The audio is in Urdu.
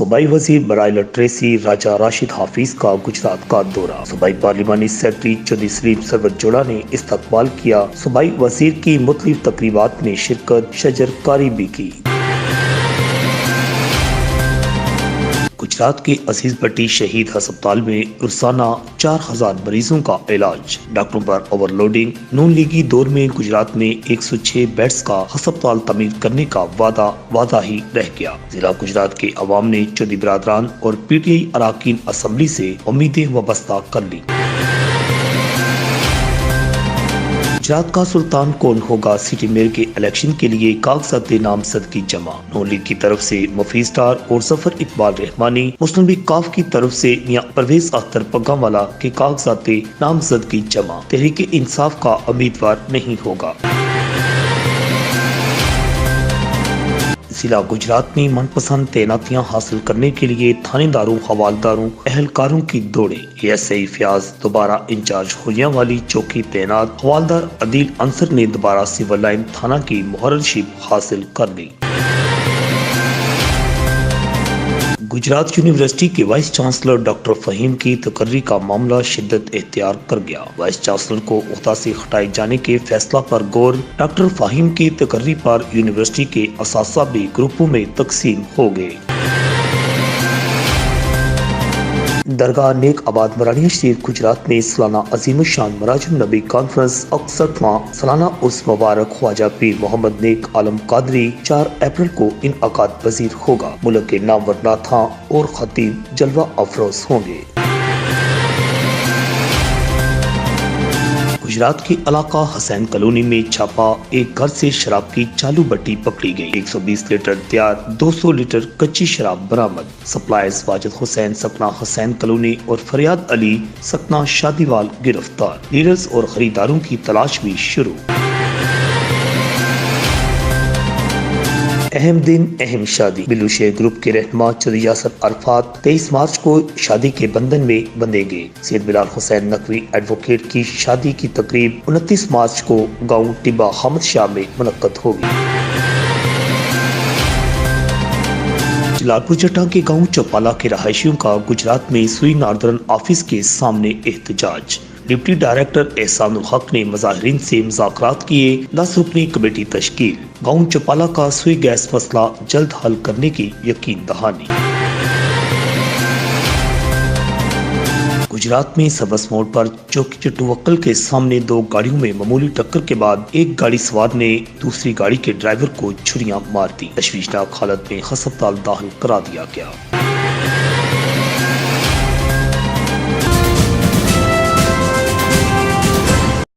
صوبائی وزیر برائے لٹریسی راجہ راشد حافظ کا گجرات کا دورہ۔ صوبائی پارلیمانی سیکرٹری چودھری سلیم سرور جوڑا نے استقبال کیا۔ صوبائی وزیر کی مختلف تقریبات میں شرکت، شجر کاری بھی کی۔ گجرات کے عزیز بٹی شہید ہسپتال میں روزانہ 4000 مریضوں کا علاج۔ ڈاکٹروں پر اوور لوڈنگ۔ نون لیگی دور میں گجرات میں 106 بیڈز کا ہسپتال تعمیر کرنے کا وعدہ واضح ہی رہ گیا۔ ضلع گجرات کے عوام نے چودھری برادران اور پی ٹی آئی اراکین اسمبلی سے امیدیں وابستہ کر لی۔ گجرات کا سلطان کون ہوگا سٹی میئر کے الیکشن کے لیے کاغذات نامزدگی جمع۔ نون لیگ کی طرف سے مفیز ڈار اور ظفر اقبال رحمانی، مسلم لیگ کاف کی طرف سے میاں پرویز اختر پگام والا کے کاغذات نامزدگی جمع۔ تحریک انصاف کا امیدوار نہیں ہوگا۔ ضلع گجرات میں من پسند تعیناتیاں حاصل کرنے کے لیے تھانے داروں، حوالداروں، اہلکاروں کی دوڑیں۔ اے ایس آئی فیاض دوبارہ انچارج ہولیاں والی چوکی تعینات۔ حوالدار عدیل انصر نے دوبارہ سول لائن تھانہ کی محررشپ حاصل کر لی۔ گجرات یونیورسٹی کے وائس چانسلر ڈاکٹر فہیم کی تقرری کا معاملہ شدت اختیار کر گیا۔ وائس چانسلر کو عہدہ سے ہٹائے جانے کے فیصلہ پر غور۔ ڈاکٹر فہیم کی تقرری پر یونیورسٹی کے اساتذہ بھی گروپوں میں تقسیم ہو گئے۔ درگاہ نیک آباد مراڑیاں شریف گجرات میں سالانہ عظیم الشان مراج النبی کانفرنس 61واں سالانہ عرس مبارک خواجہ پیر محمد نیک عالم قادری 4 اپریل کو انعقاد پذیر ہوگا۔ ملک کے نامور ناتھاں اور خطیب جلوہ افروز ہوں گے۔ گجرات کے علاقہ حسین کالونی میں چھاپا، ایک گھر سے شراب کی چالو بٹی پکڑی گئی۔ 120 لیٹر تیار، 200 لیٹر کچی شراب برآمد۔ سپلائرز واجد حسین سکنا حسین کالونی اور فریاد علی سکنا شادی وال گرفتار۔ ڈیلرز اور خریداروں کی تلاش بھی شروع۔ اہم دن، اہم شادی۔ بلو شیخ گروپ کے رہنما چودھری یاسر عرفات 23 مارچ کو شادی کے بندھن میں بندھیں گے۔ سید بلال حسین نقوی ایڈوکیٹ کی شادی کی تقریب 29 مارچ کو گاؤں ٹبا حامد شاہ میں منعقد ہوگی۔ جلال پور جٹاں کے گاؤں چوپالا کے رہائشیوں کا گجرات میں سوئی ناردرن آفس کے سامنے احتجاج۔ ڈپٹی ڈائریکٹر احسان الحق نے مظاہرین سے مذاکرات کیے۔ 10 رکنی کمیٹی تشکیل۔ گاؤں چوپالا کا سوئی گیس مسئلہ جلد حل کرنے کی یقین دہانی۔ گجرات میں سبز موڑ پر چوکی چٹوکل کے سامنے 2 گاڑیوں میں معمولی ٹکر کے بعد ایک گاڑی سوار نے دوسری گاڑی کے ڈرائیور کو چھریاں مار دی۔ تشویشناک حالت میں ہسپتال داخل کرا دیا گیا۔